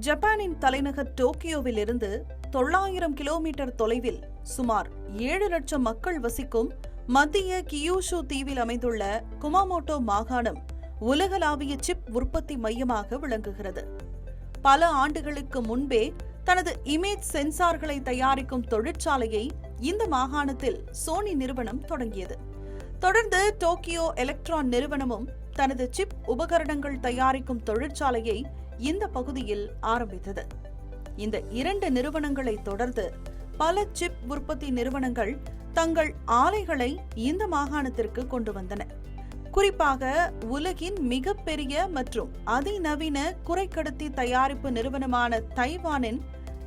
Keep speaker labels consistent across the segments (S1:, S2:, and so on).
S1: ஜப்பானின் தலைநகர் டோக்கியோவில் இருந்து 900 கிலோமீட்டர் தொலைவில் சுமார் 7 லட்சம் மக்கள் வசிக்கும் மத்திய கியூஷு தீவில் அமைந்துள்ள குமாமோட்டோ மாகாணம் உலகளாவிய சிப் உற்பத்தி மையமாக விளங்குகிறது. பல ஆண்டுகளுக்கு முன்பே தனது இமேஜ் சென்சார்களை தயாரிக்கும் தொழிற்சாலையை இந்த மாகாணத்தில் சோனி நிறுவனம் தொடங்கியது. தொடர்ந்து டோக்கியோ எலக்ட்ரான் நிறுவனமும் தனது சிப் உபகரணங்கள் தயாரிக்கும் தொழிற்சாலையை இந்த பகுதியில் ஆரம்பித்தது. இந்த 2 நிறுவனங்களை தொடர்ந்து பல சிப் உற்பத்தி நிறுவனங்கள் தங்கள் ஆலைகளை இந்த மாகாணத்திற்கு கொண்டு வந்தன. குறிப்பாக உலகின் மிகப்பெரிய மற்றும் அதிநவீன குறைக்கடத்தி தயாரிப்பு நிறுவனமான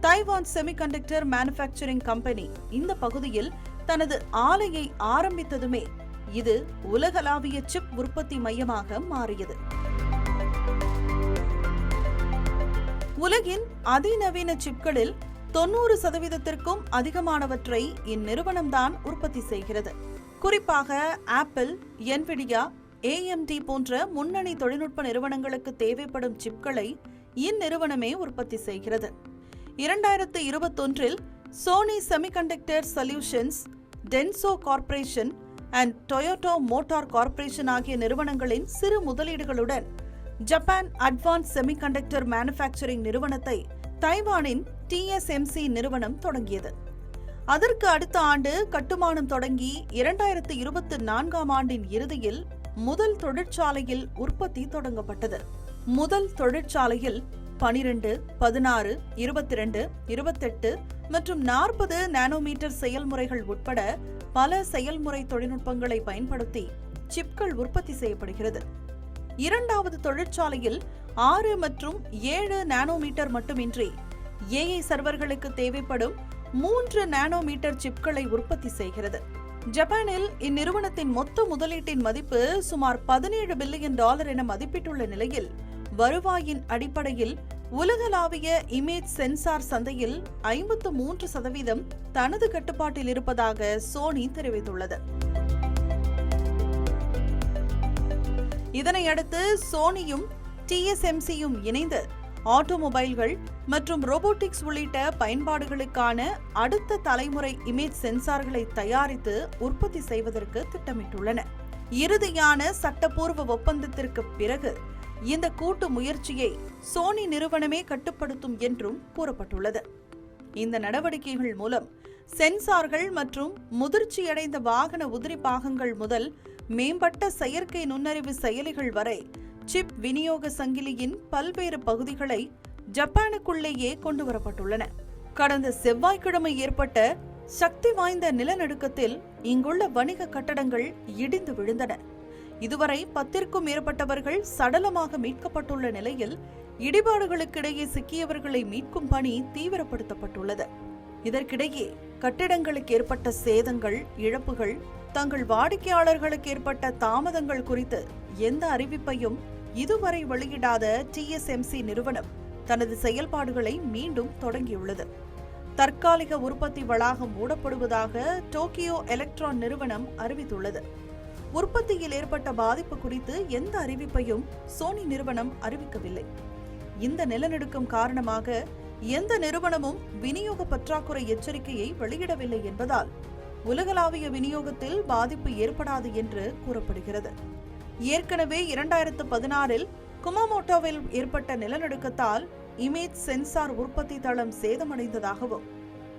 S1: தைவான் செமிகண்டக்டர் மேனுஃபேக்சரிங் கம்பெனி இந்த பகுதியில் தனது ஆலையை ஆரம்பித்ததுமே இது உலகளாவிய சிப் உற்பத்தி மையமாக மாறியது. உலகின் அதிநவீன சிப்களில் 90% அதிகமானவற்றை இந்நிறுவனம்தான் உற்பத்தி செய்கிறது. குறிப்பாக ஆப்பிள், என்விடியா, AMD போன்ற முன்னணி தொழில்நுட்ப நிறுவனங்களுக்கு தேவைப்படும் சிப்களை இந்நிறுவனமே உற்பத்தி செய்கிறது. 2021 Sony Semiconductor Solutions, Denso Corporation and Toyota Motor Corporation ஆகிய நிறுவனங்களின் சிறு முதலீடுகளுடன் ஜப்பான் அட்வான்ஸ் செமிகண்டக்டர் மேனுஃபேக்சரிங் நிறுவனத்தை தைவானின் TSMC நிறுவனம் தொடங்கியது. அதற்கு அடுத்த ஆண்டு கட்டுமானம் தொடங்கி 2024ஆம் ஆண்டின் இறுதியில் முதல் தொழிற்சாலையில் உற்பத்தி தொடங்கப்பட்டது. முதல் தொழிற்சாலையில் 12, 16, 22, 28 மற்றும் 40 நானோமீட்டர் செயல்முறைகள் உட்பட பல செயல்முறை தொழில்நுட்பங்களை பயன்படுத்தி சிப்கள் உற்பத்தி செய்யப்படுகிறது. இரண்டாவது தொழிற்சாலையில் 6 மற்றும் 7 நானோமீட்டர் மட்டுமின்றி AI சர்வர்களுக்கு தேவைப்படும் 3 நானோமீட்டர் சிப்களை உற்பத்தி செய்கிறது. ஜப்பானில் இந்நிறுவனத்தின் மொத்த முதலீட்டின் மதிப்பு சுமார் $17 பில்லியன் என மதிப்பிட்டுள்ள நிலையில் வருவாயின் அடிப்படையில் உலகளாவிய இமேஜ் சென்சார் சந்தையில் 53% தனது கட்டுப்பாட்டில் இருப்பதாக சோனி தெரிவித்துள்ளது. இதனையடுத்து சோனியும் TSMCயும் இணைந்து ஆட்டோமொபைல்கள் மற்றும் ரோபோட்டிக்ஸ் உள்ளிட்ட பயன்பாடுகளுக்கான அடுத்த தலைமுறை இமேஜ் சென்சார்களை தயாரித்து உற்பத்தி செய்வதற்கு திட்டமிட்டுள்ளன. இறுதியான சட்டப்பூர்வ ஒப்பந்தத்திற்கு பிறகு இந்த கூட்டு முயற்சியை சோனி நிறுவனமே கட்டுப்படுத்தும் என்றும் கூறப்பட்டுள்ளது. இந்த நடவடிக்கைகள் மூலம் சென்சார்கள் மற்றும் முதிர்ச்சியடைந்த வாகன உதிரி பாகங்கள் முதல் மேம்பட்ட செயற்கை நுண்ணறிவு செயலிகள் வரை சிப் விநியோக சங்கிலியின் பல்வேறு பகுதிகளை ஜப்பானுக்குள்ளேயே கொண்டுவரப்பட்டுள்ளன. கடந்த செவ்வாய்க்கிழமை ஏற்பட்ட சக்தி வாய்ந்த நிலநடுக்கத்தில் இங்குள்ள வணிக கட்டடங்கள் இடிந்து விழுந்தன. இதுவரை 10க்கும் மேற்பட்டவர்கள் சடலமாக மீட்கப்பட்டுள்ள நிலையில் இடிபாடுகளுக்கிடையே சிக்கியவர்களை மீட்கும் பணி தீவிரப்படுத்தப்பட்டுள்ளது. இதற்கிடையே கட்டிடங்களுக்கு ஏற்பட்ட சேதங்கள், இழப்புகள், தங்கள் வாடிக்கையாளர்களுக்கு ஏற்பட்ட தாமதங்கள் குறித்து எந்த அறிவிப்பையும் இதுவரை வெளியிடாத TSMC நிறுவனம் தனது செயல்பாடுகளை மீண்டும் தொடங்கியுள்ளது. தற்காலிக உற்பத்தி வளாகம் மூடப்படுவதாக டோக்கியோ எலக்ட்ரான் நிறுவனம் அறிவித்துள்ளது. உற்பத்தியில் ஏற்பட்ட பாதிப்பு குறித்து எந்த அறிவிப்பையும் சோனி நிறுவனம் அறிவிக்கவில்லை. இந்த நிலநடுக்கம் காரணமாக எந்த நிறுவனமும் விநியோக பற்றாக்குறை எச்சரிக்கையை வெளியிடவில்லை என்பதால் உலகளாவிய விநியோகத்தில் பாதிப்பு ஏற்படாது என்று கூறப்படுகிறது. ஏற்கனவே 2016 குமாமோட்டோவில் ஏற்பட்ட நிலநடுக்கத்தால் இமேஜ் சென்சார் உற்பத்தி தளம் சேதமடைந்ததாகவும்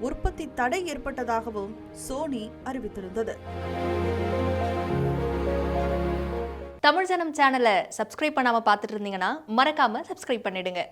S1: உற்பத்தி தடை ஏற்பட்டதாகவும் சோனி அறிவித்திருந்தது.
S2: தமிழ் ஜனம் சேனலை சப்ஸ்கிரைப் பண்ணாம பார்த்துட்டு இருந்தீங்கன்னா மறக்காம சப்ஸ்கிரைப் பண்ணிடுங்க.